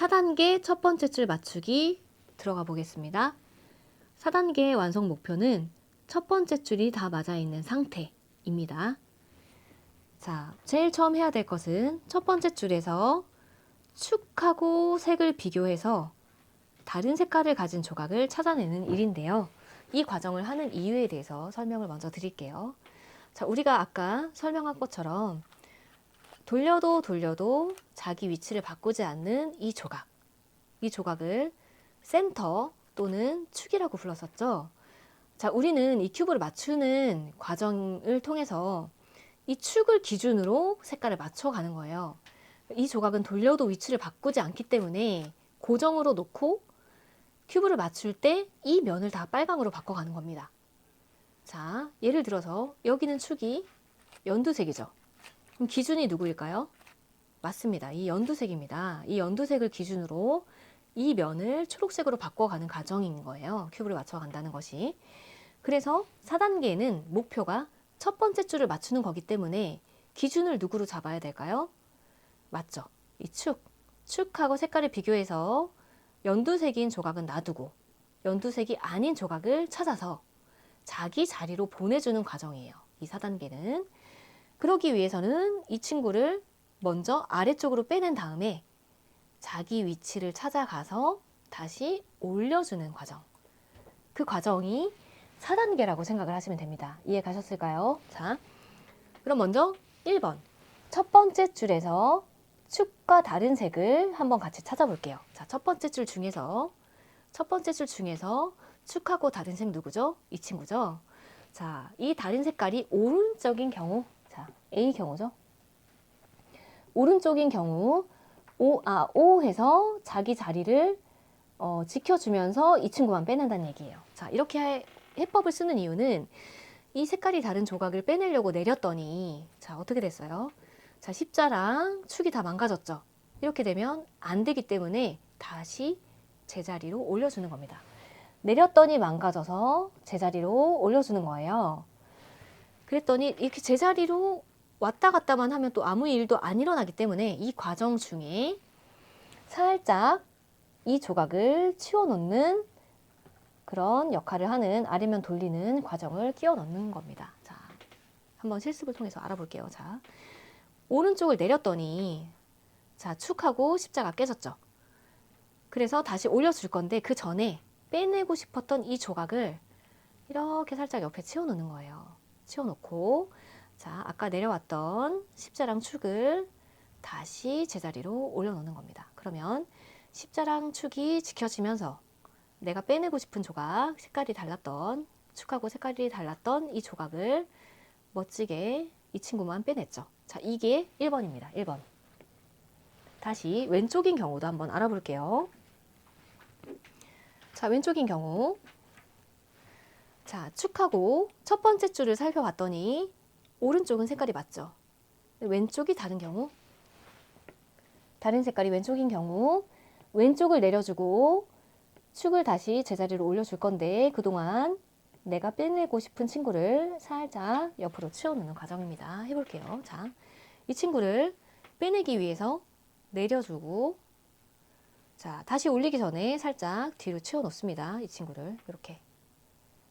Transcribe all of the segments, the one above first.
4단계 첫 번째 줄 맞추기 들어가 보겠습니다. 4단계의 완성 목표는 첫 번째 줄이 다 맞아 있는 상태입니다. 자, 제일 처음 해야 될 것은 첫 번째 줄에서 축하고 색을 비교해서 다른 색깔을 가진 조각을 찾아내는 일인데요. 이 과정을 하는 이유에 대해서 설명을 먼저 드릴게요. 자, 우리가 아까 설명한 것처럼 돌려도 돌려도 자기 위치를 바꾸지 않는 이 조각을 센터 또는 축이라고 불렀었죠. 자, 우리는 이 큐브를 맞추는 과정을 통해서 이 축을 기준으로 색깔을 맞춰가는 거예요. 이 조각은 돌려도 위치를 바꾸지 않기 때문에 고정으로 놓고 큐브를 맞출 때 이 면을 다 빨강으로 바꿔가는 겁니다. 자, 예를 들어서 여기는 축이 연두색이죠. 그럼 기준이 누구일까요? 맞습니다. 이 연두색입니다. 이 연두색을 기준으로 이 면을 초록색으로 바꿔가는 과정인 거예요. 큐브를 맞춰간다는 것이. 그래서 4단계는 목표가 첫 번째 줄을 맞추는 거기 때문에 기준을 누구로 잡아야 될까요? 맞죠. 이 축하고 색깔을 비교해서 연두색인 조각은 놔두고 연두색이 아닌 조각을 찾아서 자기 자리로 보내주는 과정이에요. 이 4단계는. 그러기 위해서는 이 친구를 먼저 아래쪽으로 빼낸 다음에 자기 위치를 찾아가서 다시 올려주는 과정. 그 과정이 4단계라고 생각을 하시면 됩니다. 이해 가셨을까요? 자, 그럼 먼저 1번. 첫 번째 줄에서 축과 다른 색을 한번 같이 찾아볼게요. 자, 첫 번째 줄 중에서 축하고 다른 색 누구죠? 이 친구죠. 자, 이 다른 색깔이 오른쪽인 경우, 자, A 경우죠. 오른쪽인 경우 O 해서 자기 자리를 지켜주면서 이 친구만 빼낸다는 얘기예요. 자, 이렇게 해법을 쓰는 이유는 이 색깔이 다른 조각을 빼내려고 내렸더니 자, 어떻게 됐어요? 자, 십자랑 축이 다 망가졌죠. 이렇게 되면 안 되기 때문에 다시 제자리로 올려주는 겁니다. 내렸더니 망가져서 제자리로 올려주는 거예요. 그랬더니 이렇게 제자리로 왔다 갔다만 하면 또 아무 일도 안 일어나기 때문에 이 과정 중에 살짝 이 조각을 치워놓는 그런 역할을 하는 아래면 돌리는 과정을 끼워 넣는 겁니다. 자, 한번 실습을 통해서 알아볼게요. 자, 오른쪽을 내렸더니 자, 축하고 십자가 깨졌죠. 그래서 다시 올려줄 건데 그 전에 빼내고 싶었던 이 조각을 이렇게 살짝 옆에 치워놓는 거예요. 치워놓고 자, 아까 내려왔던 십자랑 축을 다시 제자리로 올려놓는 겁니다. 그러면 십자랑 축이 지켜지면서 내가 빼내고 싶은 조각, 색깔이 달랐던, 축하고 색깔이 달랐던 이 조각을 멋지게 이 친구만 빼냈죠. 자, 이게 1번입니다. 1번. 다시 왼쪽인 경우도 한번 알아볼게요. 자, 왼쪽인 경우. 자, 축하고 첫 번째 줄을 살펴봤더니 오른쪽은 색깔이 맞죠. 왼쪽이 다른 경우, 다른 색깔이 왼쪽인 경우 왼쪽을 내려주고 축을 다시 제자리로 올려줄 건데 그동안 내가 빼내고 싶은 친구를 살짝 옆으로 치워놓는 과정입니다. 해볼게요. 자, 이 친구를 빼내기 위해서 내려주고 자, 다시 올리기 전에 살짝 뒤로 치워놓습니다. 이 친구를 이렇게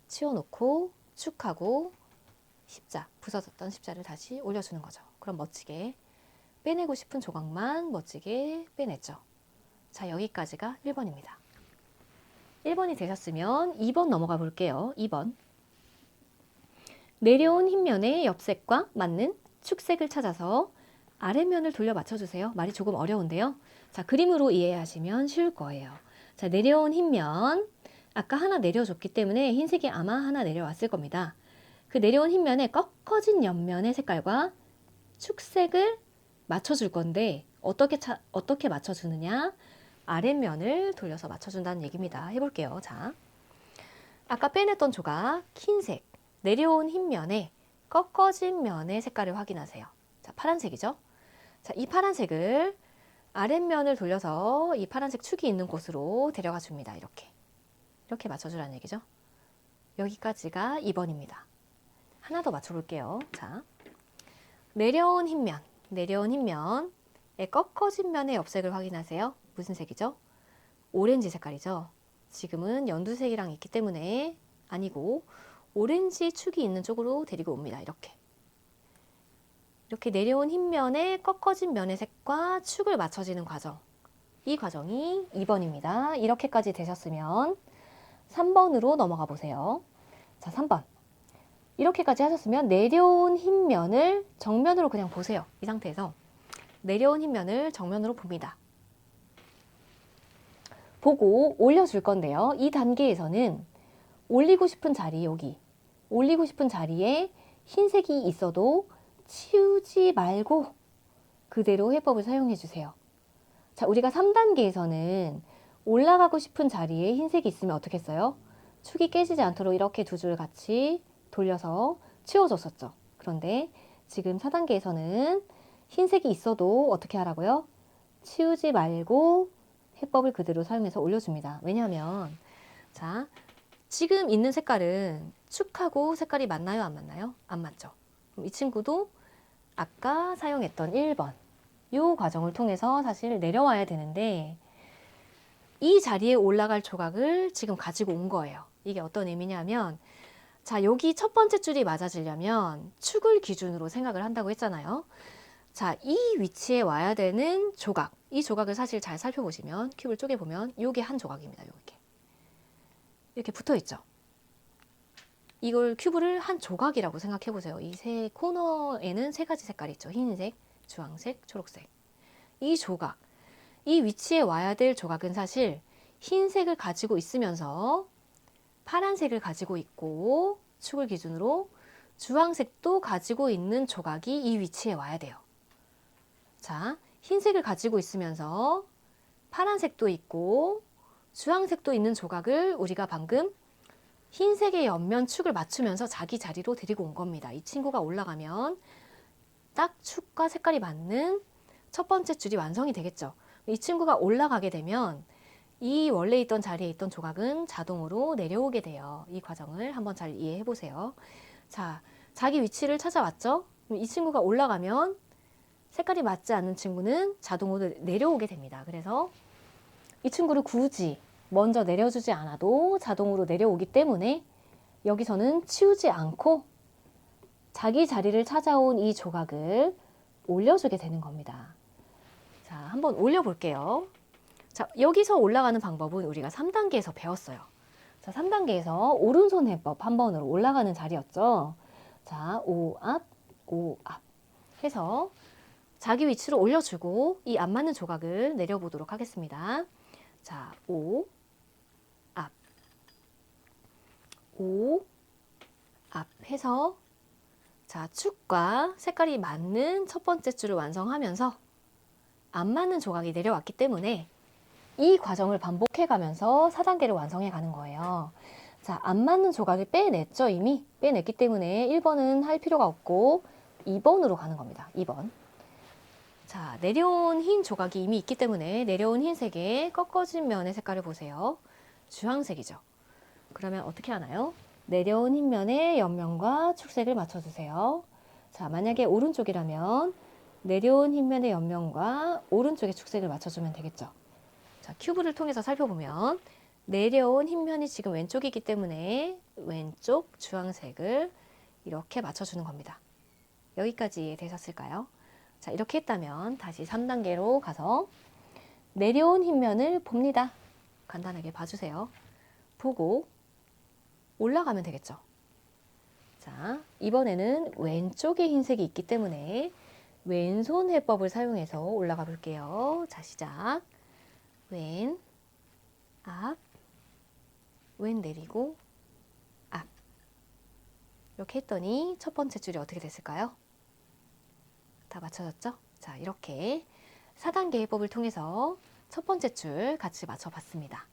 치워놓고 축하고 십자, 부서졌던 십자를 다시 올려주는 거죠. 그럼 멋지게 빼내고 싶은 조각만 멋지게 빼냈죠. 자, 여기까지가 1번입니다. 1번이 되셨으면 2번 넘어가 볼게요. 2번. 내려온 흰면의 옆색과 맞는 축색을 찾아서 아랫면을 돌려 맞춰주세요. 말이 조금 어려운데요. 자, 그림으로 이해하시면 쉬울 거예요. 자, 내려온 흰면. 아까 하나 내려줬기 때문에 흰색이 아마 하나 내려왔을 겁니다. 그 내려온 흰면에 꺾어진 옆면의 색깔과 축색을 맞춰줄 건데 어떻게 맞춰주느냐? 아랫면을 돌려서 맞춰준다는 얘기입니다. 해볼게요. 자, 아까 빼냈던 조각 흰색, 내려온 흰면에 꺾어진 면의 색깔을 확인하세요. 자, 파란색이죠? 자, 이 파란색을 아랫면을 돌려서 이 파란색 축이 있는 곳으로 데려가 줍니다. 이렇게 맞춰주라는 얘기죠. 여기까지가 2번입니다. 하나 더 맞춰볼게요. 자, 내려온 흰면에 꺾어진 면의 옆색을 확인하세요. 무슨 색이죠? 오렌지 색깔이죠. 지금은 연두색이랑 있기 때문에 아니고 오렌지 축이 있는 쪽으로 데리고 옵니다. 이렇게 내려온 흰 면에 꺾어진 면의 색과 축을 맞춰지는 과정. 이 과정이 2번입니다. 이렇게까지 되셨으면 3번으로 넘어가 보세요. 자, 3번. 이렇게까지 하셨으면 내려온 흰 면을 정면으로 그냥 보세요. 이 상태에서 내려온 흰 면을 정면으로 봅니다. 보고 올려줄 건데요. 이 단계에서는 올리고 싶은 자리, 여기 올리고 싶은 자리에 흰색이 있어도 치우지 말고 그대로 해법을 사용해 주세요. 자, 우리가 3단계에서는 올라가고 싶은 자리에 흰색이 있으면 어떻게 했어요? 축이 깨지지 않도록 이렇게 두 줄 같이 돌려서 치워줬었죠. 그런데 지금 4단계에서는 흰색이 있어도 어떻게 하라고요? 치우지 말고 해법을 그대로 사용해서 올려줍니다. 왜냐하면 자, 지금 있는 색깔은 축하고 색깔이 맞나요? 안 맞나요? 안 맞죠. 그럼 이 친구도 아까 사용했던 1번 이 과정을 통해서 사실 내려와야 되는데 이 자리에 올라갈 조각을 지금 가지고 온 거예요. 이게 어떤 의미냐면 자, 여기 첫 번째 줄이 맞아지려면 축을 기준으로 생각을 한다고 했잖아요. 자, 이 위치에 와야 되는 조각, 이 조각을 사실 잘 살펴보시면 큐브를 쪼개보면 이게 한 조각입니다. 이렇게 붙어 있죠. 이걸 큐브를 한 조각이라고 생각해 보세요. 이 세 코너에는 세 가지 색깔이 있죠. 흰색, 주황색, 초록색. 이 조각, 이 위치에 와야 될 조각은 사실 흰색을 가지고 있으면서 파란색을 가지고 있고 축을 기준으로 주황색도 가지고 있는 조각이 이 위치에 와야 돼요. 자, 흰색을 가지고 있으면서 파란색도 있고 주황색도 있는 조각을 우리가 방금 흰색의 옆면 축을 맞추면서 자기 자리로 데리고 온 겁니다. 이 친구가 올라가면 딱 축과 색깔이 맞는 첫 번째 줄이 완성이 되겠죠. 이 친구가 올라가게 되면 이 원래 있던 자리에 있던 조각은 자동으로 내려오게 돼요. 이 과정을 한번 잘 이해해 보세요. 자, 자기 위치를 찾아왔죠? 이 친구가 올라가면 색깔이 맞지 않는 친구는 자동으로 내려오게 됩니다. 그래서 이 친구를 굳이 먼저 내려주지 않아도 자동으로 내려오기 때문에 여기서는 치우지 않고 자기 자리를 찾아온 이 조각을 올려주게 되는 겁니다. 자, 한번 올려볼게요. 자, 여기서 올라가는 방법은 우리가 3단계에서 배웠어요. 자, 3단계에서 오른손 해법 한 번으로 올라가는 자리였죠. 자, 오 앞, 오 앞 해서 자기 위치로 올려주고 이 안 맞는 조각을 내려보도록 하겠습니다. 자, 오, 앞, 오, 앞 해서 자, 축과 색깔이 맞는 첫 번째 줄을 완성하면서 안 맞는 조각이 내려왔기 때문에 이 과정을 반복해 가면서 4단계를 완성해 가는 거예요. 자, 안 맞는 조각을 빼냈죠, 이미? 빼냈기 때문에 1번은 할 필요가 없고 2번으로 가는 겁니다. 2번. 자, 내려온 흰 조각이 이미 있기 때문에 내려온 흰색의 꺾어진 면의 색깔을 보세요. 주황색이죠. 그러면 어떻게 하나요? 내려온 흰 면의 옆면과 축색을 맞춰주세요. 자, 만약에 오른쪽이라면 내려온 흰 면의 옆면과 오른쪽의 축색을 맞춰주면 되겠죠. 자, 큐브를 통해서 살펴보면 내려온 흰 면이 지금 왼쪽이기 때문에 왼쪽 주황색을 이렇게 맞춰주는 겁니다. 여기까지 이해되셨을까요? 자, 이렇게 했다면 다시 3단계로 가서 내려온 흰 면을 봅니다. 간단하게 봐주세요. 보고 올라가면 되겠죠. 자, 이번에는 왼쪽에 흰색이 있기 때문에 왼손 해법을 사용해서 올라가 볼게요. 자, 시작. 왼, 앞, 왼 내리고, 앞. 이렇게 했더니 첫 번째 줄이 어떻게 됐을까요? 다 맞춰졌죠? 자, 이렇게 4단계 해법을 통해서 첫 번째 줄 같이 맞춰봤습니다.